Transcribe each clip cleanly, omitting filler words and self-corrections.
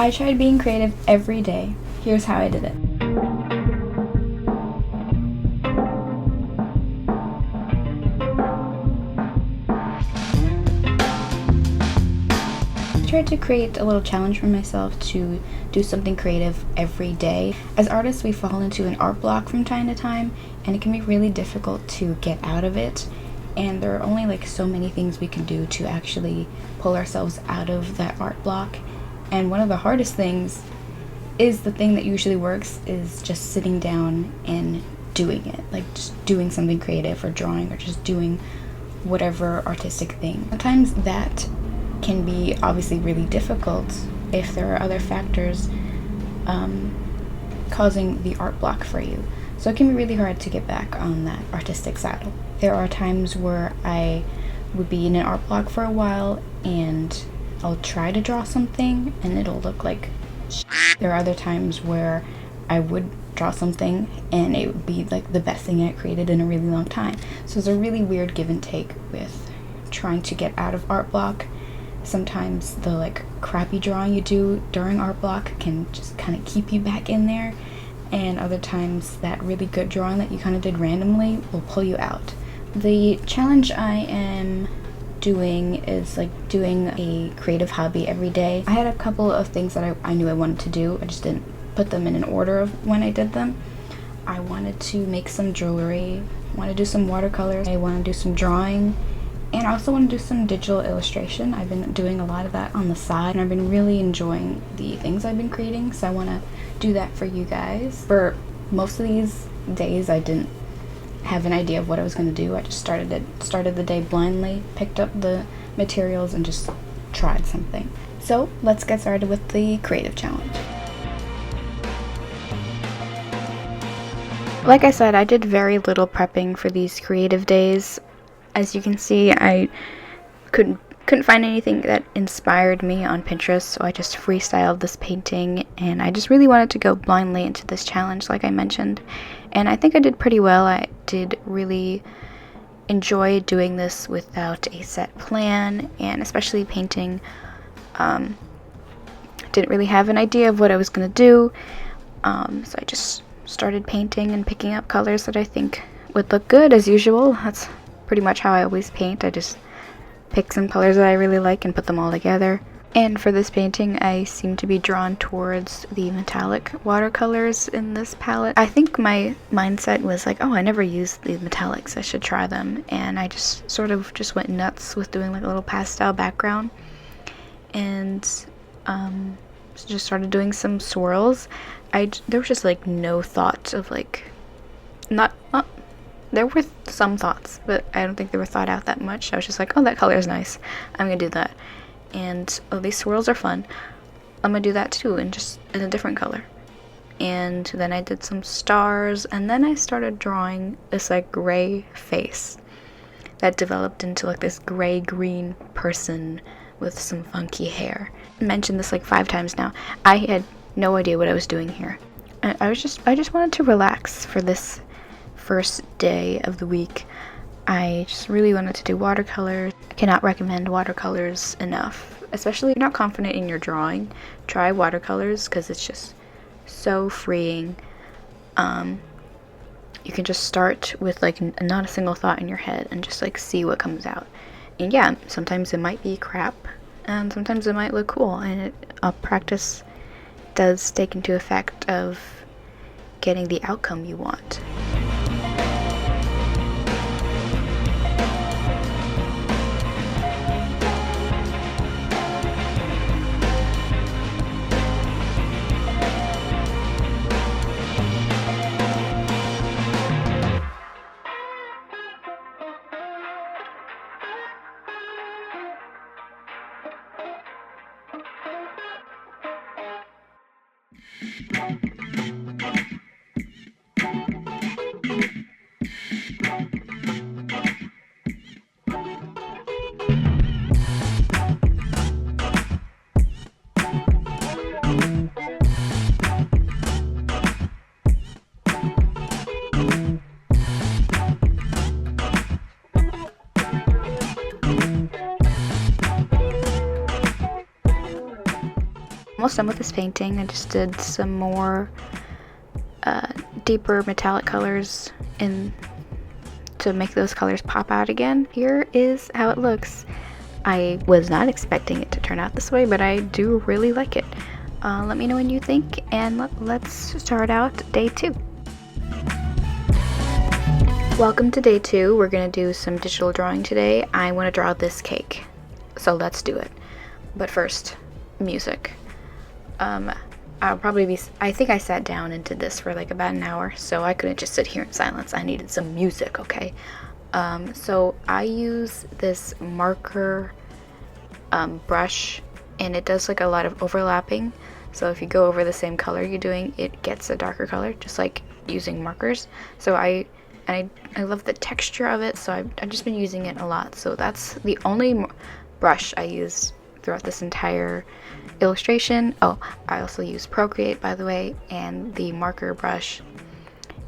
I tried being creative every day. Here's how I did it. I tried to create a little challenge for myself to do something creative every day. As artists, we fall into an art block from time to time, and it can be really difficult to get out of it. And there are only like so many things we can do to actually pull ourselves out of that art block. And one of the hardest things is the thing that usually works is just sitting down and doing it, like just doing something creative or drawing or just doing whatever artistic thing. Sometimes that can be obviously really difficult if there are other factors causing the art block for you. So it can be really hard to get back on that artistic saddle. There are times where I would be in an art block for a while and I'll try to draw something and it'll look like shit. There are other times where I would draw something and it would be like the best thing I created in a really long time. So it's a really weird give and take with trying to get out of art block. Sometimes the like crappy drawing you do during art block can just kind of keep you back in there, and other times that really good drawing that you kind of did randomly will pull you out. The challenge I am doing is like doing a creative hobby every day. I had a couple of things that I knew I wanted to do. I just didn't put them in an order of when I did them. I wanted to make some jewelry, I want to do some watercolors, I want to do some drawing, and I also want to do some digital illustration. I've been doing a lot of that on the side, and I've been really enjoying the things I've been creating, so I want to do that for you guys. For most of these days, I didn't have an idea of what I was going to do. I just started the day blindly, picked up the materials, and just tried something. So let's get started with the creative challenge. Like I said, I did very little prepping for these creative days. As you can see, I couldn't find anything that inspired me on Pinterest, so I just freestyled this painting, and I just really wanted to go blindly into this challenge, like I mentioned, and I think I did pretty well. I did really enjoy doing this without a set plan, and especially painting. Didn't really have an idea of what I was going to do, so I just started painting and picking up colors that I think would look good as usual. That's pretty much how I always paint. I just pick some colors that I really like and put them all together. And for this painting, I seem to be drawn towards the metallic watercolors in this palette. I think my mindset was like, oh, I never used the metallics, I should try them. And I just sort of just went nuts with doing like a little pastel background. And just started doing some swirls. There was just like no thought of like, there were some thoughts, but I don't think they were thought out that much. I was just like, oh, that color is nice, I'm gonna do that. And oh, these swirls are fun, I'm gonna do that too, and just in a different color. And then I did some stars, and then I started drawing this like gray face that developed into like this gray-green person with some funky hair. I mentioned this like 5 times now. I had no idea what I was doing here. I just wanted to relax for this first day of the week. I just really wanted to do watercolors. I cannot recommend watercolors enough, especially if you're not confident in your drawing. Try watercolors because it's just so freeing. You can just start with like not a single thought in your head and just like see what comes out. And yeah, sometimes it might be crap and sometimes it might look cool, and practice does take into effect of getting the outcome you want. almost done with this painting. I just did some more deeper metallic colors in to make those colors pop out again. Here is how it looks. I was not expecting it to turn out this way, but I do really like it. Let me know what you think, and let's start out day 2. Welcome to day 2. We're gonna do some digital drawing today. I want to draw this cake, so let's do it. But first, music. I think I sat down and did this for like about an hour, so I couldn't just sit here in silence. I needed some music, okay? So I use this marker brush, and it does like a lot of overlapping. So if you go over the same color you're doing, it gets a darker color, just like using markers. So I love the texture of it, so I've just been using it a lot. So that's the only brush I use throughout this entire illustration. Oh, I also use Procreate, by the way, and the marker brush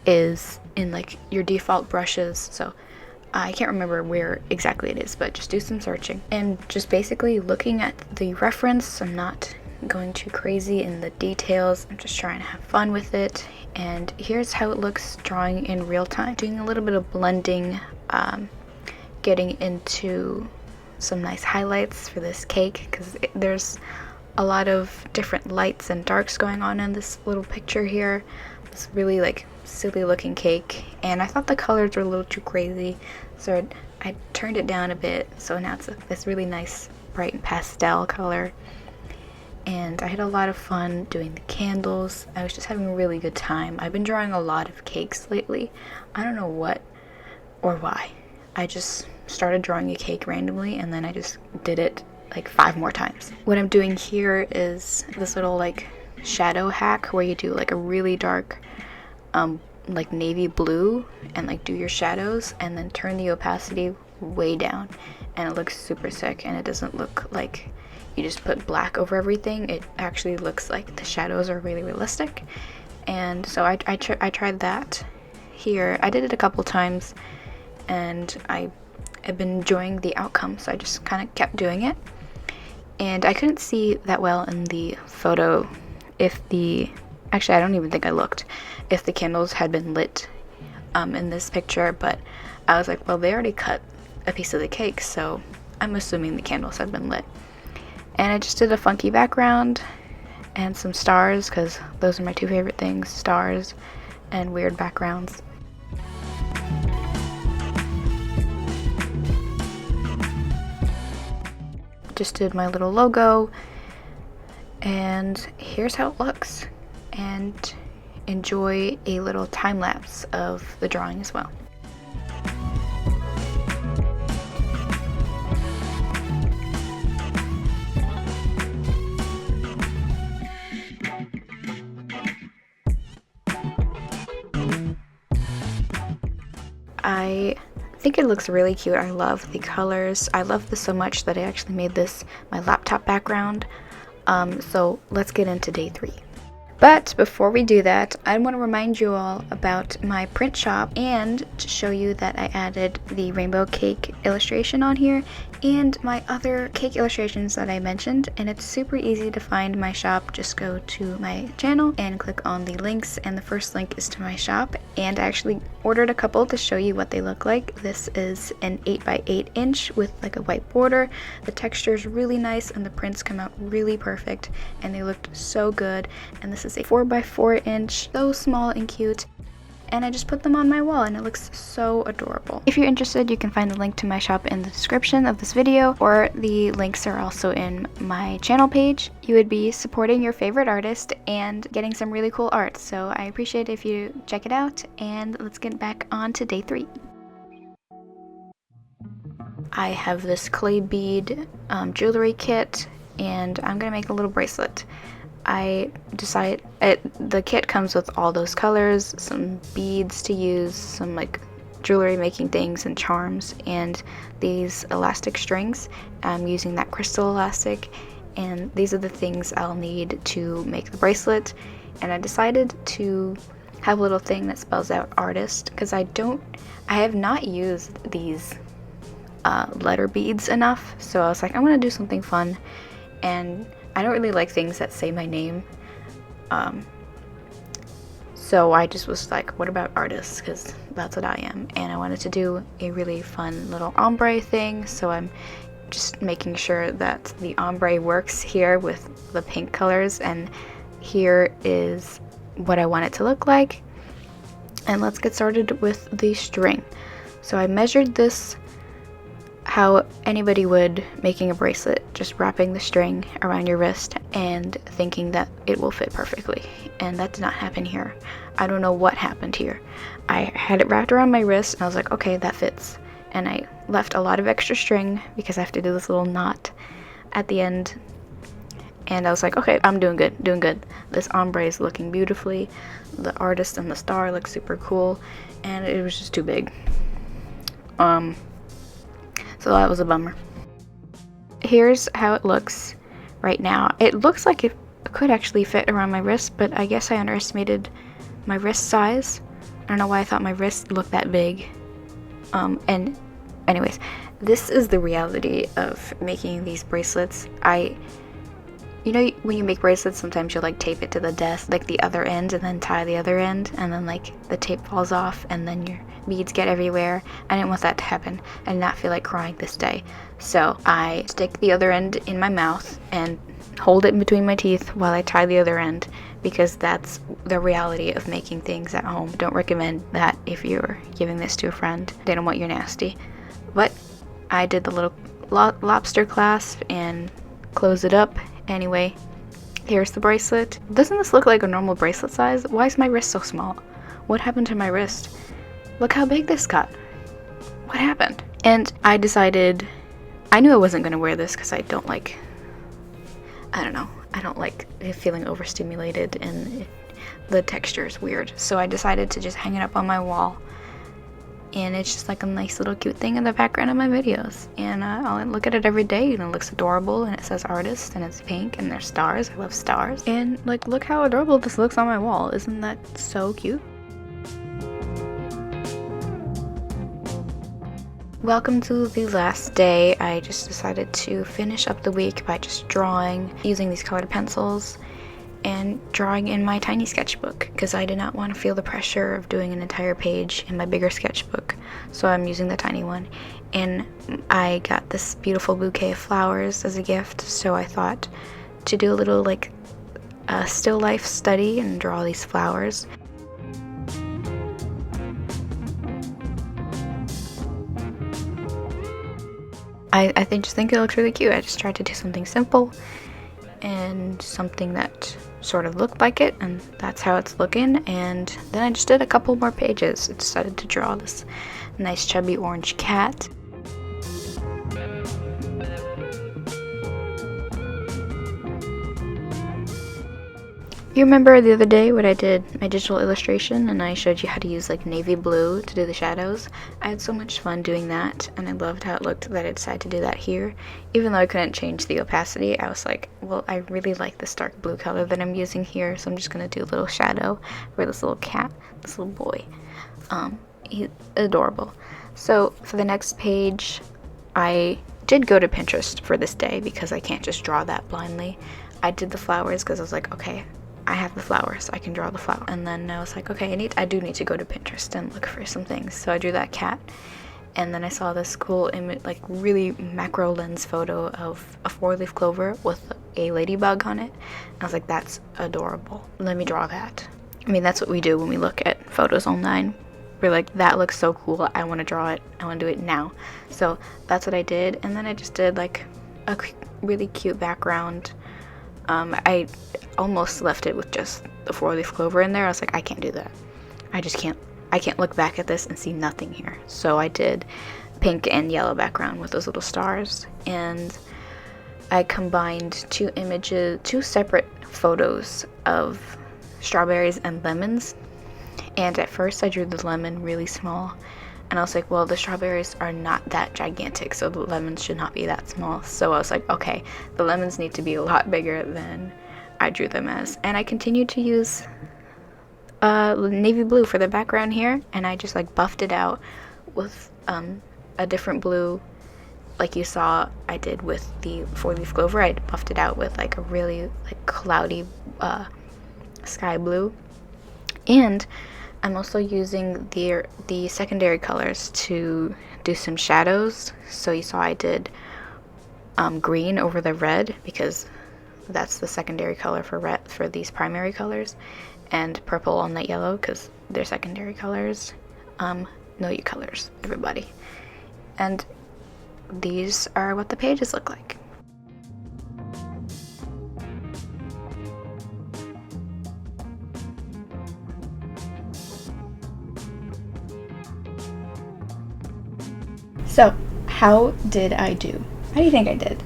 is in like your default brushes, so I can't remember where exactly it is, but just do some searching and just basically looking at the reference. I'm not going too crazy in the details, I'm just trying to have fun with it. And here's how it looks drawing in real time. Doing a little bit of blending, getting into some nice highlights for this cake, because there's a lot of different lights and darks going on in this little picture here. It's really like silly looking cake, and I thought the colors were a little too crazy, so I turned it down a bit, so now it's this really nice bright pastel color. And I had a lot of fun doing the candles. I was just having a really good time. I've been drawing a lot of cakes lately. I don't know what or why. I just started drawing a cake randomly, and then I just did it like 5 more times. What I'm doing here is this little like shadow hack where you do like a really dark like navy blue and like do your shadows, and then turn the opacity way down, and it looks super sick. And it doesn't look like you just put black over everything. It actually looks like the shadows are really realistic. And so I tried that here. I did it a couple times, and I've been enjoying the outcome, so I just kind of kept doing it. And I couldn't see that well in the photo if actually I don't even think I looked if the candles had been lit in this picture, but I was like, well, they already cut a piece of the cake, so I'm assuming the candles had been lit. And I just did a funky background and some stars, because those are my 2 favorite things, stars and weird backgrounds. Just did my little logo, and here's how it looks. And enjoy a little time lapse of the drawing as well. I think it looks really cute. I love the colors. I love this so much that I actually made this my laptop background. So let's get into day 3. But before we do that, I want to remind you all about my print shop, and to show you that I added the rainbow cake illustration on here and my other cake illustrations that I mentioned. And it's super easy to find my shop. Just go to my channel and click on the links, and the first link is to my shop. And I actually ordered a couple to show you what they look like. This is an 8x8 inch with like a white border. The texture is really nice, and the prints come out really perfect, and they looked so good. And this is a 4x4 inch, so small and cute, and I just put them on my wall, and it looks so adorable. If you're interested, you can find the link to my shop in the description of this video, or the links are also in my channel page. You would be supporting your favorite artist and getting some really cool art, so I appreciate it if you check it out. And let's get back on to day 3. I have this clay bead jewelry kit, and I'm gonna make a little bracelet. I decided the kit comes with all those colors, some beads to use, some like jewelry making things and charms, and these elastic strings. I'm using that crystal elastic, and these are the things I'll need to make the bracelet. And I decided to have a little thing that spells out artist, because I have not used these letter beads enough, so I was like, I'm gonna do something fun and I don't really like things that say my name. So I just was like, what about artists? Because that's what I am. And I wanted to do a really fun little ombre thing. So I'm just making sure that the ombre works here with the pink colors. And here is what I want it to look like. And let's get started with the string. So I measured this how anybody would making a bracelet, just wrapping the string around your wrist and thinking that it will fit perfectly. And that did not happen here. I don't know what happened here. I had it wrapped around my wrist and I was like, okay, that fits. And I left a lot of extra string because I have to do this little knot at the end. And I was like, okay, I'm doing good. This ombre is looking beautifully. The artist and the star look super cool. And it was just too big. So that was a bummer. Here's how it looks right now. It looks like it could actually fit around my wrist, but I guess I underestimated my wrist size. I don't know why I thought my wrist looked that big. And anyways, this is the reality of making these bracelets. You know, when you make bracelets, sometimes you'll like tape it to the desk, like the other end, and then tie the other end, and then like the tape falls off, and then your beads get everywhere. I didn't want that to happen. I did not feel like crying this day. So I stick the other end in my mouth and hold it in between my teeth while I tie the other end, because that's the reality of making things at home. Don't recommend that if you're giving this to a friend. They don't want you nasty. But I did the little lobster clasp and close it up. Anyway, here's the bracelet. Doesn't this look like a normal bracelet size? Why is my wrist so small? What happened to my wrist? Look how big this got. What happened? And I decided, I knew I wasn't going to wear this because I don't like feeling overstimulated and the texture is weird. So I decided to just hang it up on my wall. And it's just like a nice little cute thing in the background of my videos. And I'll look at it every day and it looks adorable, and it says artist and it's pink and there's stars. I love stars. And like, look how adorable this looks on my wall. Isn't that so cute? Welcome to the last day. I just decided to finish up the week by just drawing using these colored pencils and drawing in my tiny sketchbook, because I did not want to feel the pressure of doing an entire page in my bigger sketchbook, so I'm using the tiny one. And I got this beautiful bouquet of flowers as a gift, so I thought to do a little like still life study and draw these flowers. I just think it looks really cute. I just tried to do something simple and something that sort of looked like it, and that's how it's looking. And then I just did a couple more pages. I decided to draw this nice chubby orange cat. You remember the other day when I did my digital illustration and I showed you how to use like navy blue to do the shadows? I had so much fun doing that, and I loved how it looked that I decided to do that here. Even though I couldn't change the opacity, I was like, well, I really like this dark blue color that I'm using here, so I'm just gonna do a little shadow for this little cat, this little boy. He's adorable. So for the next page, I did go to Pinterest for this day because I can't just draw that blindly. I did the flowers because I was like, okay, I have the flowers, I can draw the flower. And then I was like, okay, I do need to go to Pinterest and look for some things. So I drew that cat, and then I saw this cool image, like really macro lens photo of a 4-leaf clover with a ladybug on it. And I was like, that's adorable. Let me draw that. I mean, that's what we do when we look at photos online. We're like, that looks so cool, I want to draw it, I want to do it now. So that's what I did, and then I just did like a really cute background. I almost left it with just the 4-leaf clover in there. I was like, I can't do that. I can't look back at this and see nothing here. So I did pink and yellow background with those little stars, and I combined two separate photos of strawberries and lemons. And at first I drew the lemon really small, and I was like, well, the strawberries are not that gigantic, so the lemons should not be that small. So I was like, okay, the lemons need to be a lot bigger than I drew them as. And I continued to use navy blue for the background here, and I just like buffed it out with a different blue like you saw I did with the 4-leaf clover. I buffed it out with like a really like cloudy sky blue. And I'm also using the secondary colors to do some shadows. So you saw I did green over the red, because that's the secondary color for these primary colors, and purple on that yellow because they're secondary colors. Know your colors, everybody. And these are what the pages look like. So, how did I do? How do you think I did?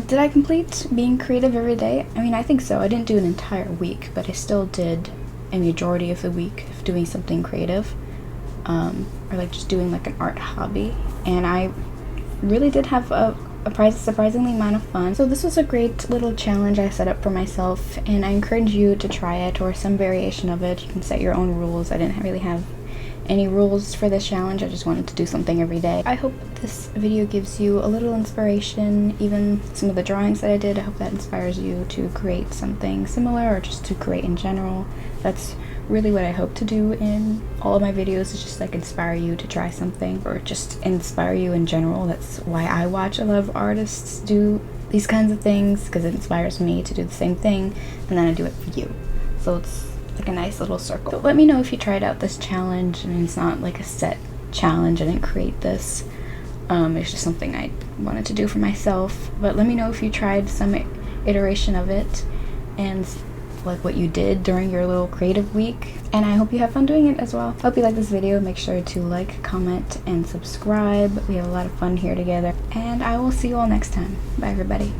Did I complete being creative every day? I mean, I think so. I didn't do an entire week, but I still did a majority of the week of doing something creative, or like just doing like an art hobby. And I really did have a surprisingly amount of fun. So this was a great little challenge I set up for myself, and I encourage you to try it or some variation of it. You can set your own rules. I didn't really have any rules for this challenge. I just wanted to do something every day. I hope this video gives you a little inspiration. Even some of the drawings that I did, I hope that inspires you to create something similar, or just to create in general. That's really what I hope to do in all of my videos, is just like inspire you to try something, or just inspire you in general. That's why I watch a lot of artists do these kinds of things, because it inspires me to do the same thing, and then I do it for you. So it's like a nice little circle. So let me know if you tried out this challenge. And it's not like a set challenge. I didn't create this. It's just something I wanted to do for myself. But let me know if you tried some iteration of it, and like what you did during your little creative week. And I hope you have fun doing it as well. Hope you like this video. Make sure to like, comment, and subscribe. We have a lot of fun here together. And I will see you all next time. Bye, everybody.